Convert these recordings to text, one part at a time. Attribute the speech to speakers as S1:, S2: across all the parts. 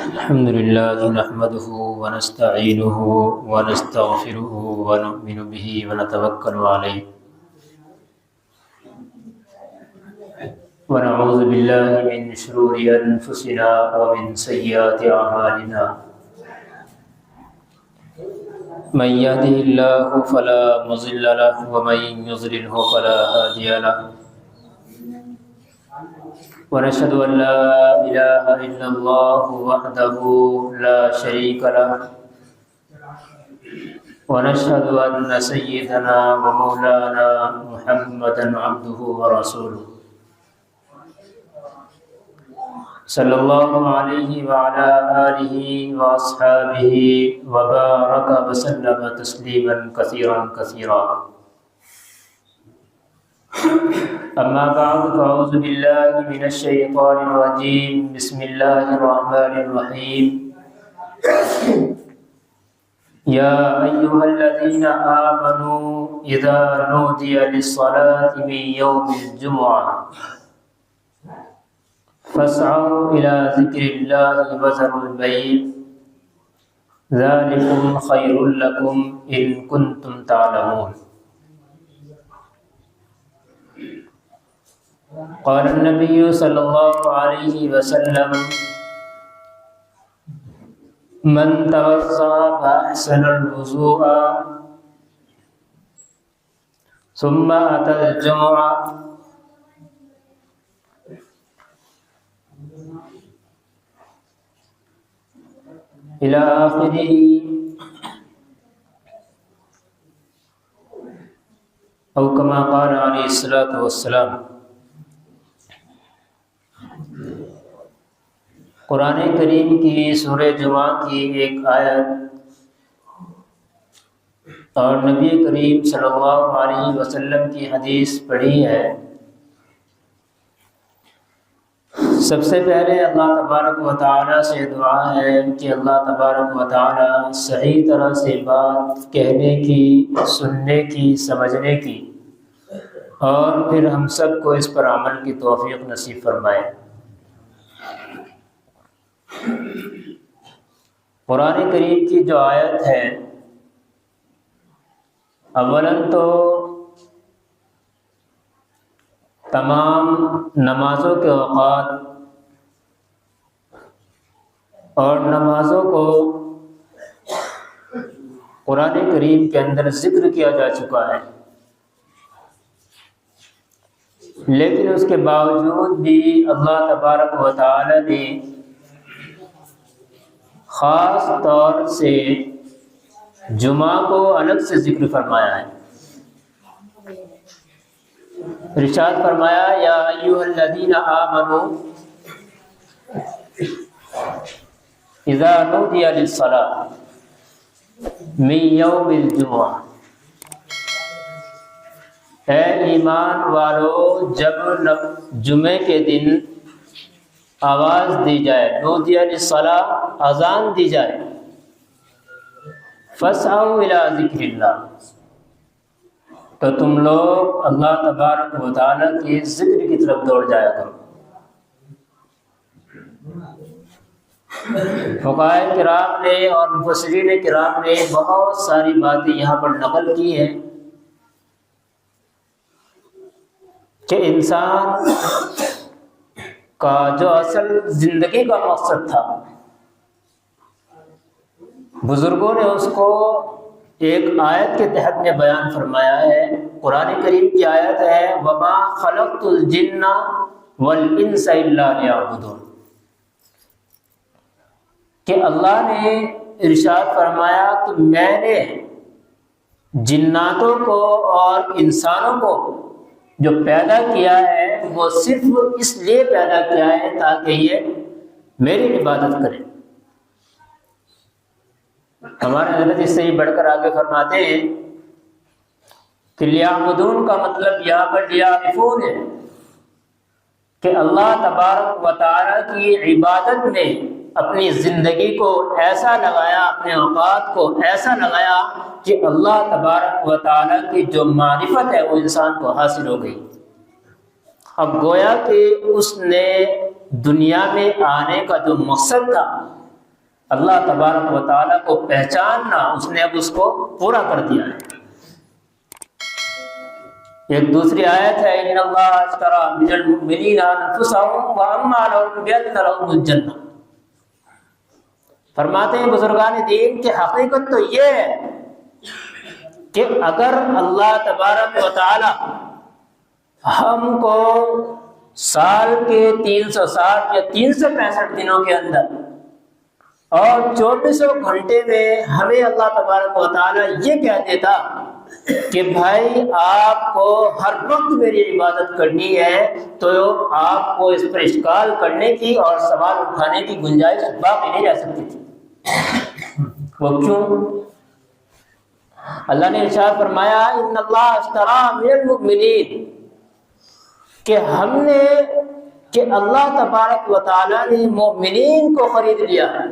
S1: الحمد لله نحمده ونستعينه ونستغفره ونؤمن به ونتوكل عليه ونعوذ بالله من شرور أنفسنا ومن سيئات أعمالنا من يهده الله فلا مضل له ومن يضلله فلا هادي له ونشهد أن لا إله إلا الله وحده لا شريك له ونشهد أن سيدنا ومولانا محمدا عبده ورسوله صلى الله عليه وعلى آله وأصحابه وبارك وسلم تسليما كثيرا كثيرا. أما بعد فأعوذ بالله من الشيطان الرجيم. بسم الله الرحمن الرحيم. يا أيها الذين آمنوا إذا نودي للصلاة من يوم الجمعة فاسعوا إلى ذكر الله وذروا البيع ذلكم خير لكم إن كنتم تعلمون. قال النبي صلى الله عليه وسلم من توضأ فأحسن الوضوء ثم أتى الجمعة إلى آخره أو كما قال عليه الصلاة والسلام. قرآن کریم کی سورہ جمعہ کی ایک آیت اور نبی کریم صلی اللہ علیہ وسلم کی حدیث پڑھی ہے. سب سے پہلے اللہ تبارک و تعالیٰ سے دعا ہے کہ اللہ تبارک و تعالیٰ صحیح طرح سے بات کہنے کی، سننے کی، سمجھنے کی اور پھر ہم سب کو اس پر عمل کی توفیق نصیب فرمائے. قرآن کریم کی جو آیت ہے، اولاً تو تمام نمازوں کے اوقات اور نمازوں کو قرآن کریم کے اندر ذکر کیا جا چکا ہے، لیکن اس کے باوجود بھی اللہ تبارک و تعالی نے خاص طور سے جمعہ کو الگ سے ذکر فرمایا ہے. ارشاد فرمایا یا ایھا الذین آمنوا اذا نودی للصلاۃ من یوم الجمعہ. اے ایمان والو، جب جمعے کے دن آواز دی جائے، نودی للصلاۃ، اذان دی جائے، فاسعوا الی ذکر اللہ، تو تم لوگ اللہ تبارک و تعالیٰ کے ذکر کی طرف دوڑ جایا کرو. فقہاء کرام نے اور مفسرین کرام نے بہت ساری باتیں یہاں پر نقل کی ہیں کہ انسان کا جو اصل زندگی کا مقصد تھا، بزرگوں نے اس کو ایک آیت کے تحت میں بیان فرمایا ہے. قرآن کریم کی آیت ہے وَمَا خَلَقْتُ الْجِنَّ وَالْإِنسَ إِلَّا لِيَعْبُدُونَ، کہ اللہ نے ارشاد فرمایا کہ میں نے جناتوں کو اور انسانوں کو جو پیدا کیا ہے وہ صرف اس لیے پیدا کیا ہے تاکہ یہ میری عبادت کریں. ہمارے حضرت اس سے ہی بڑھ کر آگے فرماتے ہیں کہ لیعبدون کا مطلب یہاں پر لیعرفون ہے کہ اللہ تبارک و تعالیٰ کی عبادت میں اپنی زندگی کو ایسا لگایا، اپنے اوقات کو ایسا لگایا کہ اللہ تبارک و تعالیٰ کی جو معرفت ہے وہ انسان کو حاصل ہو گئی. اب گویا کہ اس نے دنیا میں آنے کا جو مقصد تھا اللہ تبارک و تعالیٰ کو پہچاننا اس نے اب اس کو پورا کر دیا ہے۔ ایک دوسری آیت ہے ان اللہ اشتری من المؤمنین انفسهم واموالهم بان لهم الجنہ۔ فرماتے ہیں بزرگان دین کہ حقیقت تو یہ ہے کہ اگر اللہ تبارک و تعالی ہم کو سال کے 360 یا 365 دنوں کے اندر اور 24 گھنٹے میں ہمیں اللہ تبارک و تعالی یہ کہہ دیتا کہ بھائی آپ کو ہر وقت میری عبادت کرنی ہے، تو آپ کو اس پر اشکال کرنے کی اور سوال اٹھانے کی گنجائش باقی نہیں رہ سکتی تھی۔ وہ کیوں؟ اللہ نے ارشاد فرمایا ان اللہ اشتری من المؤمنین، کہ ہم نے کہ اللہ تبارک و تعالی نے مومنین کو خرید لیا ہے۔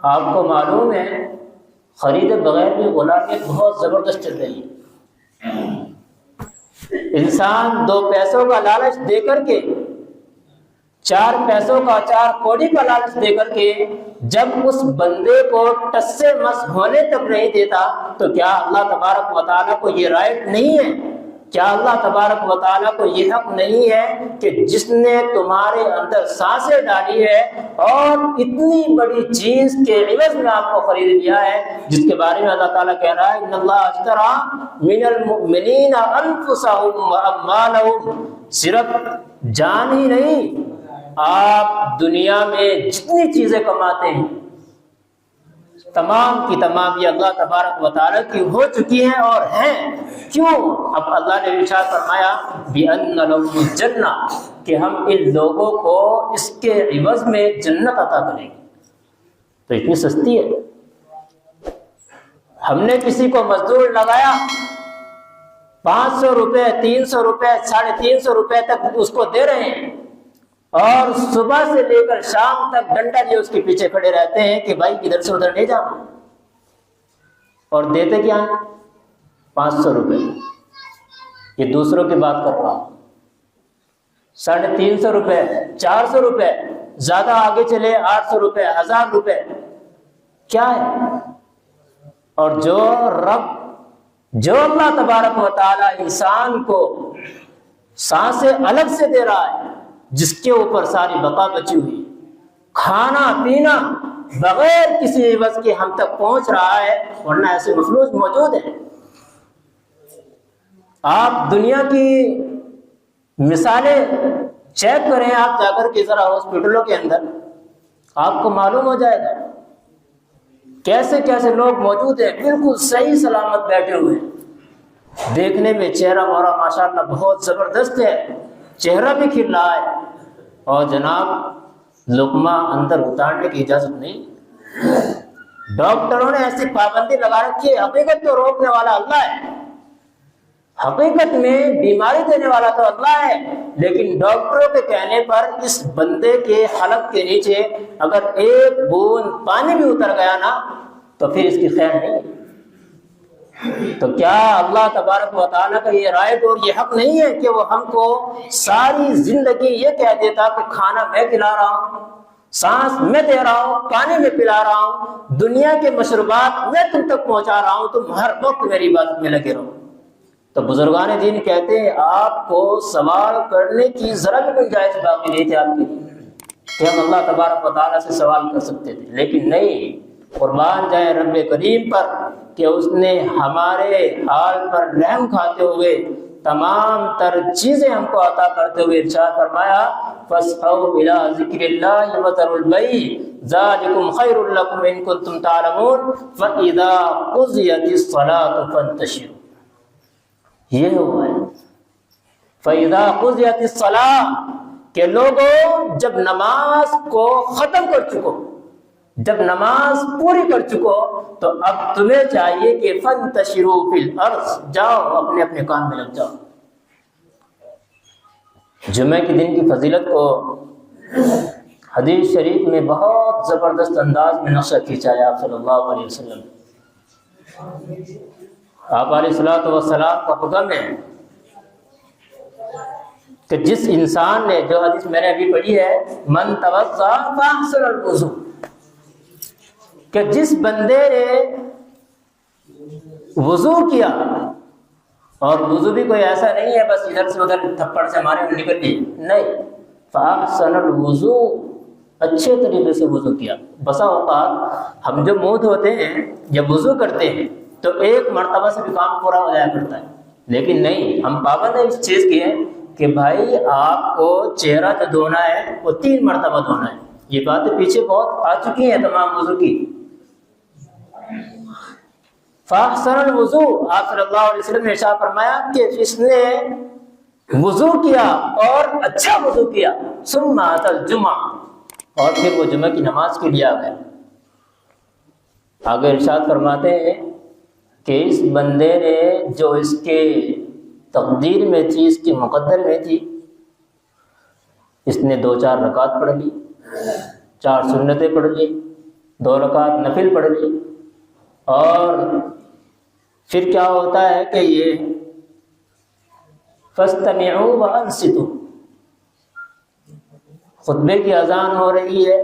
S1: آپ کو معلوم ہے خرید بغیر بھی غلامی بہت زبردست چل رہی ہے۔ انسان 2 پیسوں کا لالچ دے کر کے، 4 پیسوں کا 4 کوڑی کا لالچ دے کر کے جب اس بندے کو ٹس سے مس ہونے تک نہیں دیتا، تو کیا اللہ تبارک و تعالیٰ کو یہ رائٹ نہیں ہے؟ کیا اللہ تبارک و تعالیٰ کو یہ حق نہیں ہے کہ جس نے تمہارے اندر سانسیں ڈالی ہے اور اتنی بڑی چیز کے عوض میں آپ کو خرید لیا ہے، جس کے بارے میں اللہ تعالیٰ کہہ رہا ہے ان اللہ اشتری من المؤمنین انفسهم واموالهم، صرف جان ہی نہیں، آپ دنیا میں جتنی چیزیں کماتے ہیں تمام کی تمام یہ اللہ تبارک و تعالیٰ کی ہو چکی ہیں اور ہیں۔ کیوں؟ اب اللہ نے ارشاد فرمایا بِأَنَّ لَهُمُ الْجَنَّةَ، کہ ہم ان لوگوں کو اس کے عوض میں جنت عطا کریں گے۔ تو اتنی سستی ہے۔ ہم نے کسی کو مزدور لگایا، 500 روپے 300 روپے 350 روپے تک اس کو دے رہے ہیں، اور صبح سے لے کر شام تک ڈنڈا لیے اس کے پیچھے کھڑے رہتے ہیں کہ بھائی ادھر سے ادھر نہیں جانا، اور دیتے کیا ہیں؟ 500 روپے۔ یہ دوسروں کی بات کر رہا ہوں۔ 350 روپے 400 روپے، زیادہ آگے چلے 800 روپے 1000 روپے، کیا ہے؟ اور جو اللہ تبارک و تعالی انسان کو سانسیں الگ سے دے رہا ہے، جس کے اوپر ساری بقا بچی ہوئی، کھانا پینا بغیر کسی عوض کے ہم تک پہنچ رہا ہے، ورنہ ایسے مفلوج موجود ہیں۔ آپ دنیا کی مثالیں چیک کریں، آپ جا کر کے ذرا ہاسپٹلوں کے اندر، آپ کو معلوم ہو جائے گا کیسے کیسے لوگ موجود ہیں، بالکل صحیح سلامت بیٹھے ہوئے، دیکھنے میں چہرہ مورا ماشاءاللہ بہت زبردست ہے، چہرہ بھی کھل رہا ہے، اور جناب لقمہ اندر اتارنے کی اجازت نہیں۔ ڈاکٹروں نے ایسی پابندی لگا رکھی ہے، حقیقت تو روکنے والا اللہ ہے، حقیقت میں بیماری دینے والا تو اللہ ہے، لیکن ڈاکٹروں کے کہنے پر اس بندے کے حلق کے نیچے اگر ایک بوند پانی بھی اتر گیا نا تو پھر اس کی خیر نہیں۔ تو کیا اللہ تبارک و تعالیٰ کا یہ رائٹ اور یہ حق نہیں ہے کہ وہ ہم کو ساری زندگی یہ کہہ دیتا کہ کھانا میں کھلا رہا ہوں، سانس میں دے رہا ہوں، پانی میں پلا رہا ہوں، دنیا کے مشروبات میں تم تک پہنچا رہا ہوں، تم ہر وقت میری عبادت میں لگے رہو؟ تو بزرگان دین کہتے ہیں آپ کو سوال کرنے کی ذرا بھی گنجائش باقی نہیں تھی آپ کے لیے کہ ہم اللہ تبارک و تعالیٰ سے سوال کر سکتے تھے، لیکن نہیں۔ قربان جائے رب کریم پر کہ اس نے ہمارے حال پر رحم کھاتے ہوئے تمام تر چیزیں ہم کو عطا کرتے ہوئے ارشاد فرمایا فَاسْعَوْا إِلَىٰ ذِكْرِ اللَّهِ وَذَرُوا الْبَيْعَ ذَٰلِكُمْ خَيْرٌ لَكُمْ إِن كُنتُمْ تَعْلَمُونَ فَإِذَا قُضِيَتِ الصَّلَاةُ فَانتَشِرُوا۔ یہ ہوا ہے فَإِذَا قُضِيَتِ الصَّلَاةُ کہ لوگوں جب نماز کو ختم کر چکو، جب نماز پوری کر چکو، تو اب تمہیں چاہیے کہ فَانتَشِرُوا فِي الْأَرْضِ، جاؤ اپنے اپنے کام میں لگ جاؤ۔ جمعہ کے دن کی فضیلت کو حدیث شریف میں بہت زبردست انداز میں نقشہ کھینچا ہے آپ صلی اللہ علیہ وسلم۔ آپ علیہ الصلوۃ والسلام کا حکم ہے کہ جس انسان نے، جو حدیث میں نے ابھی پڑھی ہے، من توضأ فاحسن الوضوء، کہ جس بندے نے وضو کیا، اور وضو بھی کوئی ایسا نہیں ہے بس ادھر سے ادھر تھپڑ سے مارے اور نکل لیے، نہیں، فاحسن الوضوء، اچھے طریقے سے وضو کیا۔ بسا اوقات ہم جو منہ دھوتے ہیں یا وضو کرتے ہیں تو ایک مرتبہ سے بھی کام پورا ہو جایا کرتا ہے، لیکن نہیں، ہم پابند ہیں اس چیز کی ہے کہ بھائی آپ کو چہرہ جو دھونا ہے وہ 3 مرتبہ دھونا ہے۔ یہ باتیں پیچھے بہت آ چکی ہیں تمام وضو کی۔ فاحسن الوضوء، آپ صلی اللہ علیہ وسلم نے ارشاد فرمایا کہ جس نے وضو کیا اور اچھا وضو کیا، ثم اتى الجمعہ، اور پھر وہ جمعہ کی نماز کے لیے آ گئے۔ آگے ارشاد فرماتے ہیں کہ اس بندے نے جو اس کے تقدیر میں تھی، اس کے مقدر میں تھی، اس نے 2-4 رکعت پڑھ لی، 4 سنتیں پڑھ لی، 2 رکعت نفل پڑھ لی، اور پھر کیا ہوتا ہے کہ یہ فاستمعوا وانصتوا، خطبے کی اذان ہو رہی ہے،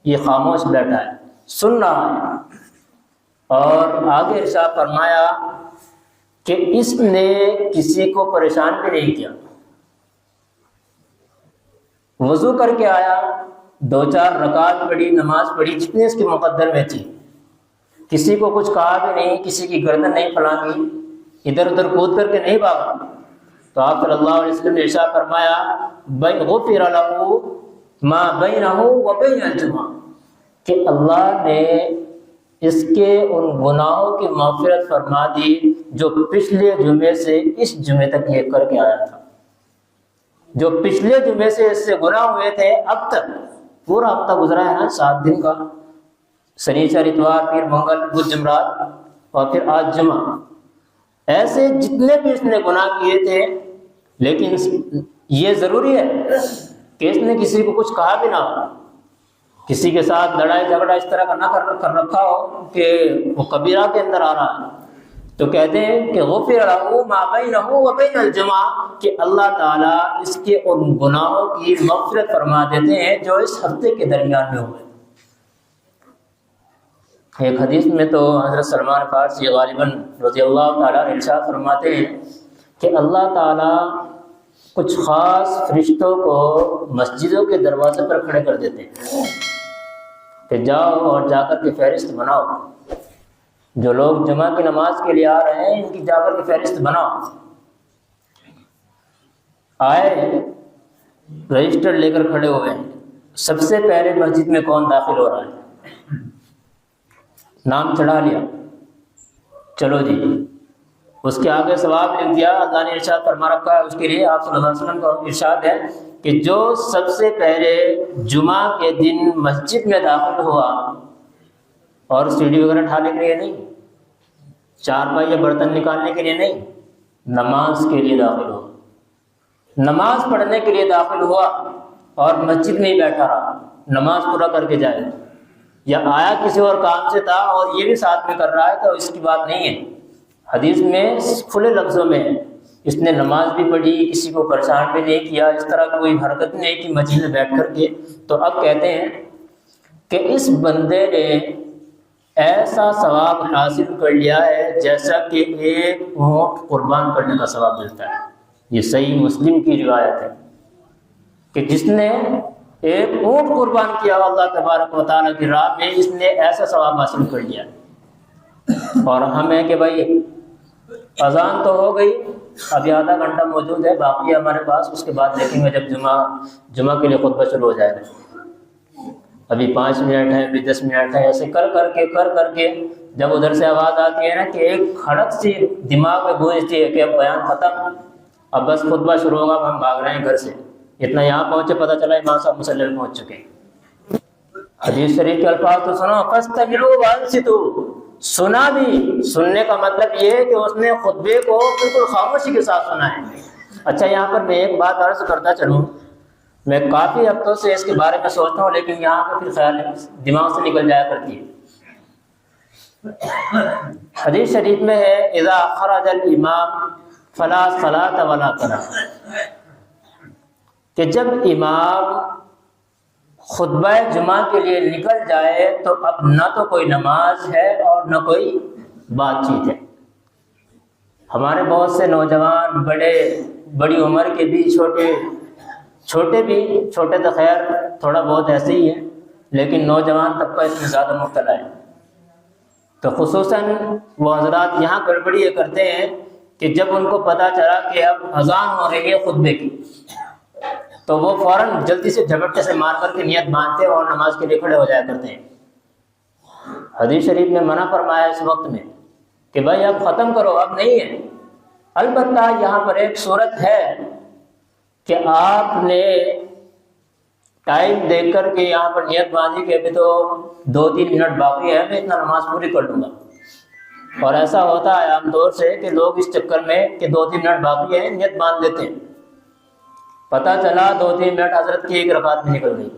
S1: یہ خاموش بیٹھا ہے، سن رہا ہے، اور آگے ارشاد فرمایا کہ اس نے کسی کو پریشان بھی نہیں کیا، وضو کر کے آیا، 2-4 رکعت پڑھی، نماز پڑھی جتنے اس کے مقدر میں تھی، کسی کو کچھ کہا بھی نہیں، کسی کی گردن نہیں پھلانگی، ادھر ادھر کود کر کے نہیں بھاگا۔ تو آپ صلی اللہ علیہ وسلم نے ارشاد فرمایا غفر له ما بینہ وبین الجمعہ، کہ اللہ نے اس کے ان گناہوں کی مغفرت فرما دی جو پچھلے جمعے سے اس جمعے تک یہ کر کے آیا تھا۔ جو پچھلے جمعے سے اس سے گناہ ہوئے تھے، اب تک پورا ہفتہ گزرا ہے نا، 7 دن کا، شنیچر، اتوار، پھر منگل، بدھ، جمعرات، اور پھر آج جمعہ، ایسے جتنے بھی اس نے گناہ کیے تھے، لیکن یہ ضروری ہے کہ اس نے کسی کو کچھ کہا بھی نہ ہو، کسی کے ساتھ لڑائی جھگڑا اس طرح کا نہ کر رکھا ہو کہ وہ کبیرہ کے اندر آ رہا ہے، تو کہتے ہیں کہ غفر له ما بینہ وبین الجمعہ، کہ اللہ تعالیٰ اس کے ان گناہوں کی مغفرت فرما دیتے ہیں جو اس ہفتے کے درمیان میں ہوئے۔ ایک حدیث میں تو حضرت سلمان فارسی غالباً رضی اللہ تعالیٰ ارشاد فرماتے ہیں کہ اللہ تعالیٰ کچھ خاص فرشتوں کو مسجدوں کے دروازے پر کھڑے کر دیتے ہیں کہ جاؤ اور جا کر کے فہرست بناؤ، جو لوگ جمعہ کی نماز کے لیے آ رہے ہیں ان کی جا کر کے فہرست بناؤ۔ آئے، رجسٹر لے کر کھڑے ہوئے ہیں، سب سے پہلے مسجد میں کون داخل ہو رہا ہے، نام چڑھا لیا، چلو جی، اس کے آگے ثواب لکھ دیا، اللہ نے ارشاد فرما رکھا ہے اس کے لیے، آپ صلی اللہ علیہ وسلم کا ارشاد ہے کہ جو سب سے پہلے جمعہ کے دن مسجد میں داخل ہوا، اور سیڑھی وغیرہ اٹھانے کے لیے نہیں، چارپائی یا برتن نکالنے کے لیے نہیں، نماز کے لیے داخل ہوا، نماز پڑھنے کے لیے داخل ہوا، اور مسجد میں ہی بیٹھا رہا، نماز پورا کر کے جائے، یا آیا کسی اور کام سے تھا اور یہ بھی ساتھ میں کر رہا ہے تو اس کی بات نہیں ہے۔ حدیث میں کھلے لفظوں میں اس نے نماز بھی پڑھی، کسی کو پریشان بھی نہیں کیا، اس طرح کوئی حرکت نہیں کی مسجد میں بیٹھ کر کے، تو اب کہتے ہیں کہ اس بندے نے ایسا ثواب حاصل کر لیا ہے جیسا کہ ایک اونٹ قربان کرنے کا ثواب ملتا ہے۔ یہ صحیح مسلم کی روایت ہے کہ جس نے ایک اونٹ قربان کیا اللہ تبارک و تعالیٰ کی راہ میں، اس نے ایسا ثواب حاصل کر لیا۔ اور ہمیں کہ بھائی اذان تو ہو گئی، ابھی آدھا گھنٹہ موجود ہے باقی ہمارے پاس، اس کے بعد دیکھیں گے جب جمعہ کے لیے خطبہ شروع ہو جائے گا، ابھی 5 منٹ ہے، ابھی 10 منٹ ہے، ایسے کر کر کے جب ادھر سے آواز آتی ہے نا کہ ایک کھڑک سی دماغ میں گونجتی ہے کہ اب بیان ختم، اب بس خطبہ شروع ہوگا، اب ہم بھاگ رہے ہیں گھر سے، اتنا یہاں پہنچے پتہ چلا امام صاحب مصلی میں پہنچ چکے ہیں۔ حدیث شریف کے الفاظ تو سنو، فاستمعوا وانصتوا، سنا بھی، سننے کا مطلب یہ ہے کہ اس نے خطبے کو بالکل خاموشی کے ساتھ سنا ہے۔ اچھا، یہاں پر میں ایک بات عرض کرتا چلوں، میں کافی ہفتوں سے اس کے بارے میں سوچتا ہوں، لیکن یہاں پہ پھر خیال دماغ سے نکل جایا کرتی ہے۔ حدیث شریف میں ہے اذا خرج الامام فلا صلاۃ ولا قرآن، کہ جب امام خطبہ جمعہ کے لیے نکل جائے تو اب نہ تو کوئی نماز ہے اور نہ کوئی بات چیت ہے۔ ہمارے بہت سے نوجوان بڑی عمر کے بھی چھوٹے تو خیر تھوڑا بہت ایسے ہی ہیں، لیکن نوجوان طبقہ اس میں زیادہ مبتلا ہے۔ تو خصوصاً وہ حضرات یہاں گڑبڑی یہ کرتے ہیں کہ جب ان کو پتہ چلا کہ اب اذان ہو رہی ہے خطبے کی، تو وہ فوراً جلدی سے جھپٹے سے مار کر کے نیت باندھتے اور نماز کے لیے کھڑے ہو جایا کرتے ہیں۔ حدیث شریف نے منع فرمایا اس وقت میں کہ بھائی اب ختم کرو، اب نہیں ہے۔ البتہ یہاں پر ایک صورت ہے کہ آپ نے ٹائم دیکھ کر کے یہاں پر نیت باندھی کہ ابھی تو 2-3 منٹ باقی ہے، میں اتنا نماز پوری کر لوں گا۔ اور ایسا ہوتا ہے عام طور سے کہ لوگ اس چکر میں کہ 2-3 منٹ باقی ہے نیت باندھ لیتے ہیں، پتہ چلا 2-3 منٹ حضرت کی ایک رکعت میں نکل گئی،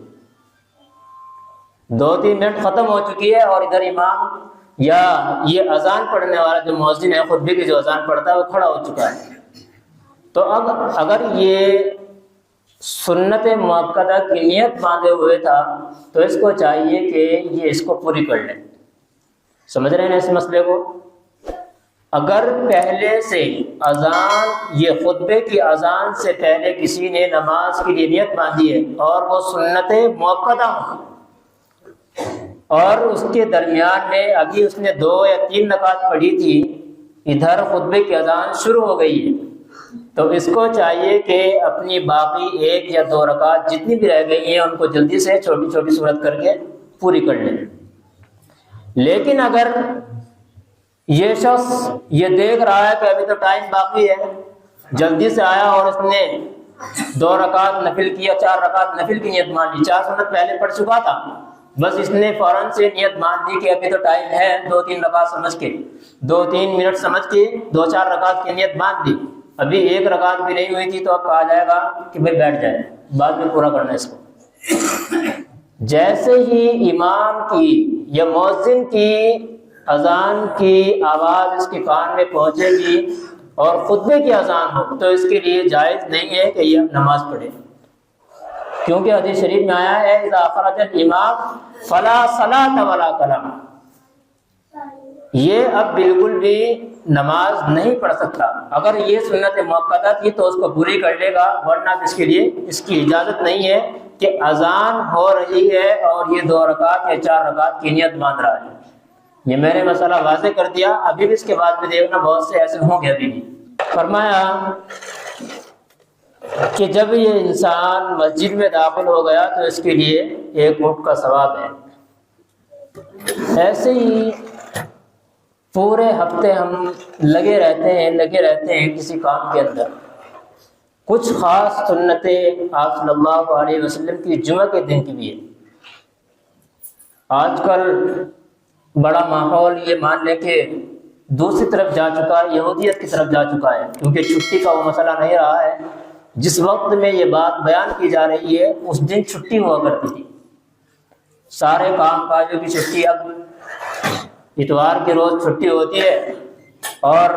S1: 2-3 منٹ ختم ہو چکی ہے اور ادھر امام یا یہ اذان پڑھنے والا جو مؤذن ہے خطبے کی جو اذان پڑھتا ہے وہ کھڑا ہو چکا ہے۔ تو اب اگر یہ سنت مؤکدہ کی نیت باندھے ہوئے تھا تو اس کو چاہیے کہ یہ اس کو پوری کر لیں۔ سمجھ رہے ہیں اس مسئلے کو؟ اگر پہلے سے اذان یہ خطبے کی اذان سے پہلے کسی نے نماز کی لیے نیت باندھی ہے اور وہ سنت مؤکدہ ہو اور اس کے درمیان میں ابھی اس نے 2 یا 3 رکعت پڑھی تھی، ادھر خطبے کی اذان شروع ہو گئی ہے، تو اس کو چاہیے کہ اپنی باقی 1 یا 2 رکعت جتنی بھی رہ گئی ہیں ان کو جلدی سے چھوٹی چھوٹی صورت کر کے پوری کر لیں۔ لیکن اگر یہ شخص یہ دیکھ رہا ہے کہ ابھی تو ٹائم باقی ہے، جلدی سے آیا اور اس نے 2 رکعت نفل کیا، 4 رکعت نفل کی نیت مان لی، 4 سنت پہلے پڑھ چکا تھا، بس اس نے فوراً سے نیت مان لی کہ ابھی تو ٹائم ہے، 2-3 رکعت سمجھ کے 2-3 منٹ سمجھ کے 2-4 رکعت کی نیت مان لی، ابھی 1 رکعت بھی نہیں ہوئی تھی، تو اب کہا جائے گا کہ بھائی بیٹھ جائے، بعد میں پورا کرنا ہے اس کو۔ جیسے ہی امام کی یا مؤذن کی اذان کی آواز اس کے کان میں پہنچے گی اور خطبے کی اذان ہو تو اس کے لیے جائز نہیں ہے کہ یہ نماز پڑھے، کیونکہ حدیث شریف میں آیا ہے اذا خرج الامام فلا صلاۃ ولا کلام، یہ اب بالکل بھی نماز نہیں پڑھ سکتا۔ اگر یہ سنت مؤکدہ تھی تو اس کو پوری کر لے گا، ورنہ اس کے لیے اس کی اجازت نہیں ہے کہ اذان ہو رہی ہے اور یہ 2 رکعت یا 4 رکعت کی نیت باندھ رہا ہے۔ یہ میں نے مسئلہ واضح کر دیا، ابھی بھی اس کے بعد بھی دیکھنا بہت سے ایسے ہوں گے۔ ابھی بھی فرمایا کہ جب یہ انسان مسجد میں داخل ہو گیا تو اس کے لیے 1 اونٹ کا ثواب ہے۔ ایسے ہی پورے ہفتے ہم لگے رہتے ہیں کسی کام کے اندر۔ کچھ خاص سنتیں آپ صلی اللہ علیہ وسلم کی جمعہ کے دن کی بھی ہے۔ آج کل بڑا ماحول یہ مان لیں کہ دوسری طرف جا چکا ہے، یہودیت کی طرف جا چکا ہے، کیونکہ چھٹی کا وہ مسئلہ نہیں رہا ہے۔ جس وقت میں یہ بات بیان کی جا رہی ہے اس دن چھٹی ہوا کرتی تھی، سارے کام کاجوں کی چھٹی، اب اتوار کے روز چھٹی ہوتی ہے۔ اور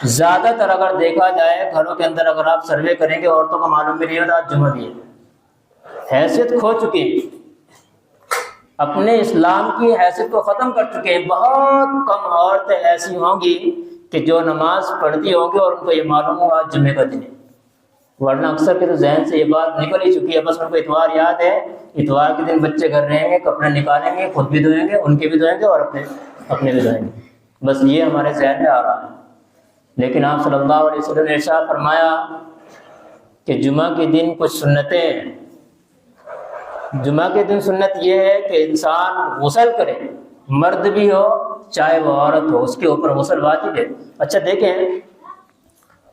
S1: زیادہ تر اگر دیکھا جائے گھروں کے اندر اگر آپ سروے کریں گے عورتوں کو معلوم بھی نہیں ہوتا آج جمعہ بھی ہے، حیثیت کھو چکی ہیں، اپنے اسلام کی حیثیت کو ختم کر چکے ہیں۔ بہت کم عورتیں ایسی ہوں گی کہ جو نماز پڑھتی ہوں گی اور ان کو یہ معلوم ہوگا آج جمعے کا دن ہے، ورنہ اکثر کے تو ذہن سے یہ بات نکل ہی چکی ہے۔ بس ان کو اتوار یاد ہے، اتوار کے دن بچے گھر رہیں گے، کپڑے نکالیں گے، خود بھی دھوئیں گے، ان کے بھی دھوئیں گے اور اپنے بھی دھوئیں گے، بس یہ ہمارے ذہن میں آ رہا ہے۔ لیکن آپ صلی اللہ علیہ وسلم نے ارشاد فرمایا کہ جمعہ کے دن کچھ سنتیں ہیں۔ جمعہ کے دن سنت یہ ہے کہ انسان غسل کرے، مرد بھی ہو چاہے وہ عورت ہو، اس کے اوپر غسل واجب ہے۔ اچھا دیکھیں،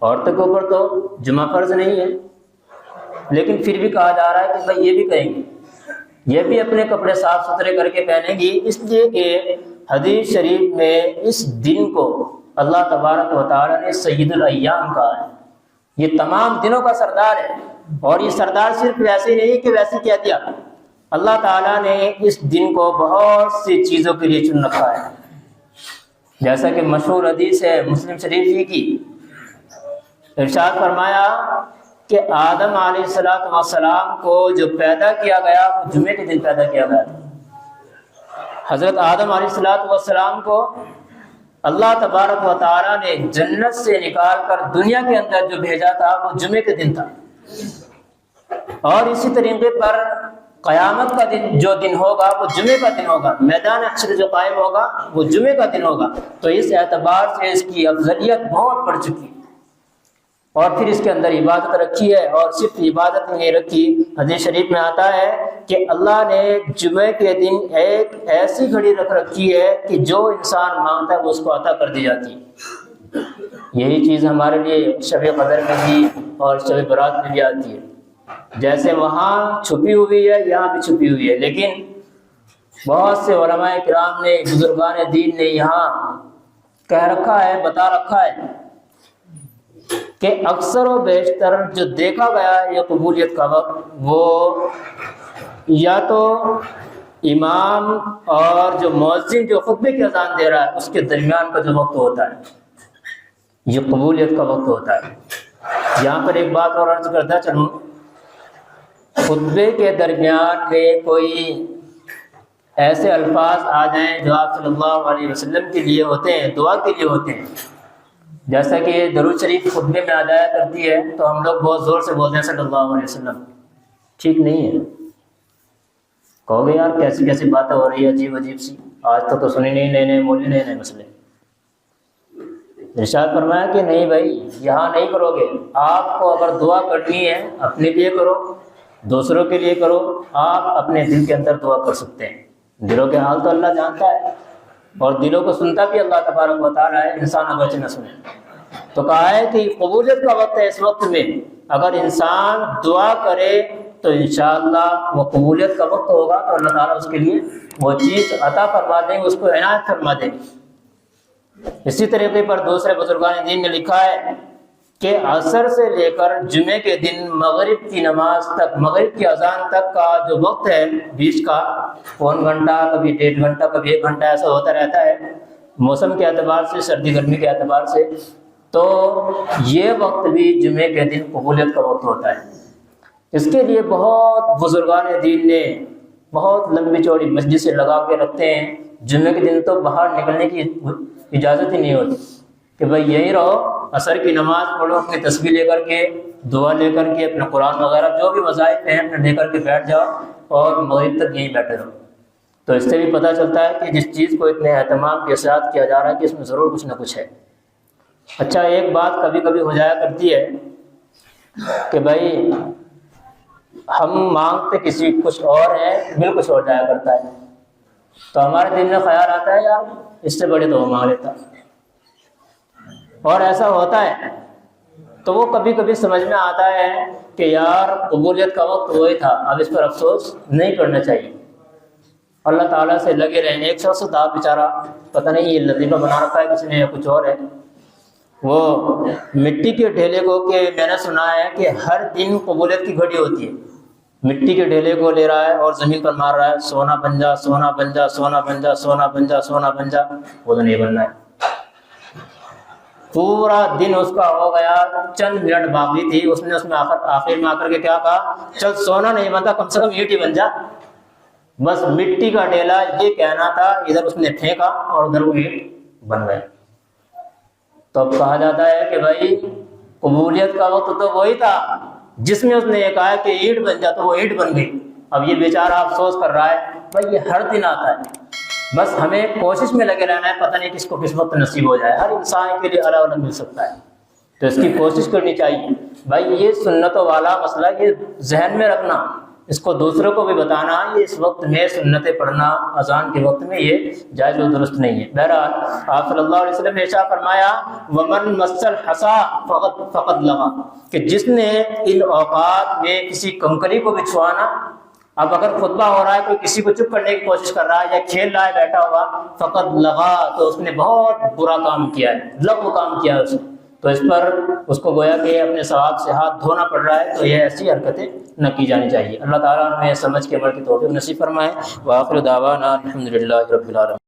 S1: عورتوں کے اوپر تو جمعہ فرض نہیں ہے، لیکن پھر بھی کہا جا رہا ہے کہ بھائی یہ بھی کریں گے، یہ بھی اپنے کپڑے صاف ستھرے کر کے پہنیں گی، اس لیے کہ حدیث شریف میں اس دن کو اللہ تبارک و تعالیٰ نے سید الایام کہا ہے، یہ تمام دنوں کا سردار ہے۔ اور یہ سردار صرف ویسے نہیں کہ ویسے کہہ دیا، اللہ تعالیٰ نے اس دن کو بہت سی چیزوں کے لیے چن رکھا ہے، جیسا کہ مشہور حدیث ہے مسلم شریف ہی کی، ارشاد فرمایا کہ آدم علیہ السلام کو جو پیدا کیا گیا وہ جمعے کے دن پیدا کیا گیا تھا۔ حضرت آدم علیہ السلام کو اللہ تبارک و تعالیٰ نے جنت سے نکال کر دنیا کے اندر جو بھیجا تھا وہ جمعے کے دن تھا، اور اسی طریقے پر قیامت کا دن جو دن ہوگا وہ جمعے کا دن ہوگا، میدان حشر جو قائم ہوگا وہ جمعے کا دن ہوگا۔ تو اس اعتبار سے اس کی افضلیت بہت بڑھ چکی ہے، اور پھر اس کے اندر عبادت رکھی ہے، اور صرف عبادت نہیں رکھی، حدیث شریف میں آتا ہے کہ اللہ نے جمعے کے دن ایک ایسی گھڑی رکھ رکھی ہے کہ جو انسان مانگتا ہے وہ اس کو عطا کر دی جاتی ہے۔ یہی چیز ہمارے لیے شب قدر میں بھی اور شب برات میں بھی آتی ہے، جیسے وہاں چھپی ہوئی ہے یہاں بھی چھپی ہوئی ہے، لیکن بہت سے علماء کرام نے، بزرگان دین نے یہاں کہہ رکھا ہے، بتا رکھا ہے کہ اکثر و بیشتر جو دیکھا گیا ہے یہ قبولیت کا وقت، وہ یا تو امام اور جو مؤذن جو خطبے کی اذان دے رہا ہے اس کے درمیان کا جو وقت ہوتا ہے یہ قبولیت کا وقت ہوتا ہے۔ یہاں پر ایک بات اور عرض کرتا چلوں، خطبے کے درمیان میں کوئی ایسے الفاظ آ جائیں جو آپ صلی اللہ علیہ وسلم کے لیے ہوتے ہیں، دعا کے لیے ہوتے ہیں، جیسا کہ درود شریف خطبے میں آ جایا کرتی ہے تو ہم لوگ بہت زور سے بولتے ہیں صلی اللہ علیہ وسلم، ٹھیک نہیں ہے۔ کہو گے یار کیسی کیسی باتیں ہو رہی ہے عجیب عجیب سی، آج تک تو سنی نہیں، نئے نئے مولوی نئے نئے مسئلے۔ ارشاد فرمایا کہ نہیں بھائی یہاں نہیں کرو گے، آپ کو اگر دعا کرنی ہے اپنے لیے کرو، دوسروں کے لیے کرو، آپ اپنے دل کے اندر دعا کر سکتے ہیں، دلوں کے حال تو اللہ جانتا ہے، اور دلوں کو سنتا بھی اللہ تبارک و تعالیٰ ہے، انسان اگرچہ نہ سنے۔ تو کہا ہے کہ قبولیت کا وقت ہے، اس وقت میں اگر انسان دعا کرے تو انشاءاللہ وہ قبولیت کا وقت ہوگا تو اللہ تعالیٰ اس کے لیے وہ چیز عطا فرما دیں گے، اس کو عنایت فرما دیں گے۔ اسی طریقے پر دوسرے بزرگان دین نے لکھا ہے کہ عصر سے لے کر جمعے کے دن مغرب کی نماز تک، مغرب کی اذان تک کا جو وقت ہے بیچ کا، پون گھنٹہ کبھی 1.5 گھنٹہ کبھی 1 گھنٹہ ایسا ہوتا رہتا ہے موسم کے اعتبار سے، سردی گرمی کے اعتبار سے، تو یہ وقت بھی جمعے کے دن قبولیت کا وقت ہوتا ہے۔ اس کے لیے بہت بزرگان دین نے بہت لمبی چوڑی مجلسیں لگا کے رکھتے ہیں، جمعے کے دن تو باہر نکلنے کی اجازت ہی نہیں ہوتی کہ بھائی یہیں رہو، عصر کی نماز پڑھو، اپنی تسبیح لے کر کے، دعا لے کر کے، اپنا قرآن وغیرہ جو بھی وظائف ہیں اپنے لے کر کے بیٹھ جاؤ اور مغرب تک یہیں بیٹھے رہو۔ تو اس سے بھی پتہ چلتا ہے کہ جس چیز کو اتنے اہتمام کے ساتھ کیا جا رہا ہے کہ اس میں ضرور کچھ نہ کچھ ہے۔ اچھا ایک بات کبھی کبھی ہو جایا کرتی ہے کہ بھائی ہم مانگتے کسی کچھ اور ہے، مل کچھ اور جایا کرتا ہے، تو ہمارے دل میں خیال آتا ہے یار اس سے بڑے تو وہ مانگ لیتا، اور ایسا ہوتا ہے تو وہ کبھی کبھی سمجھ میں آتا ہے کہ یار قبولیت کا وقت وہی تھا، اب اس پر افسوس نہیں کرنا چاہیے، اللہ تعالیٰ سے لگے رہیں۔ ایک شخص تھا بیچارہ، پتہ نہیں یہ لطیفہ بنا رکھا ہے کسی نے یا کچھ اور ہے، وہ مٹی کے ڈھیلے کو، کہ میں نے سنا ہے کہ ہر دن قبولیت کی گھڑی ہوتی ہے، مٹی کے ڈھیلے کو لے رہا ہے اور زمین پر مار رہا ہے، سونا بن جا، سونا بن جا، سونا بن جا، سونا بن جا، سونا بن جا، وہ تو نہیں بننا ہے۔ پورا دن اس کا ہو گیا، چند منٹ باقی تھی، اس نے آخر میں آ کر کے کیا کہا، چل سونا نہیں بنتا کم سے کم اینٹ ہی بن جا، بس مٹی کا ڈھیلا یہ کہنا تھا، ادھر اس نے پھینکا اور ادھر وہ اینٹ بن گئے۔ تو اب کہا جاتا ہے کہ بھائی قبولیت کا وقت تو وہی تھا جس میں اس نے یہ کہا کہ اینٹ بن جا، تو وہ اینٹ بن گئی۔ اب یہ بیچارہ افسوس کر رہا ہے، بھائی یہ ہر دن آتا ہے، بس ہمیں کوشش میں لگے رہنا ہے، پتہ نہیں کس کو کس وقت نصیب ہو جائے، ہر انسان کے لیے الگ الگ مل سکتا ہے، تو اس کی کوشش کرنی چاہیے۔ بھائی یہ سنتوں والا مسئلہ یہ ذہن میں رکھنا، اس کو دوسروں کو بھی بتانا، یہ اس وقت میں سنتیں پڑھنا اذان کے وقت میں یہ جائز و درست نہیں ہے۔ بہرحال آپ صلی اللہ علیہ وسلم نے ارشاد فرمایا ومن مس الحصا فقد لغا، کہ جس نے ان اوقات میں کسی کنکری کو بھی چھوانا، اب اگر خطبہ ہو رہا ہے کوئی کسی کو چپ کرنے کی کوشش کر رہا ہے یا کھیل رہا ہے بیٹھا ہوا، فقد لغا، تو اس نے بہت برا کام کیا ہے، لغو کام کیا ہے اس نے، تو اس پر اس کو گویا کہ اپنے ثواب سے ہاتھ دھونا پڑ رہا ہے، تو یہ ایسی حرکتیں نہ کی جانی چاہیے۔ اللہ تعالیٰ ہمیں سمجھ کے عمل کی توفیق نصیب فرمائے۔ وآخر دعوانا الحمدللہ رب العالمین۔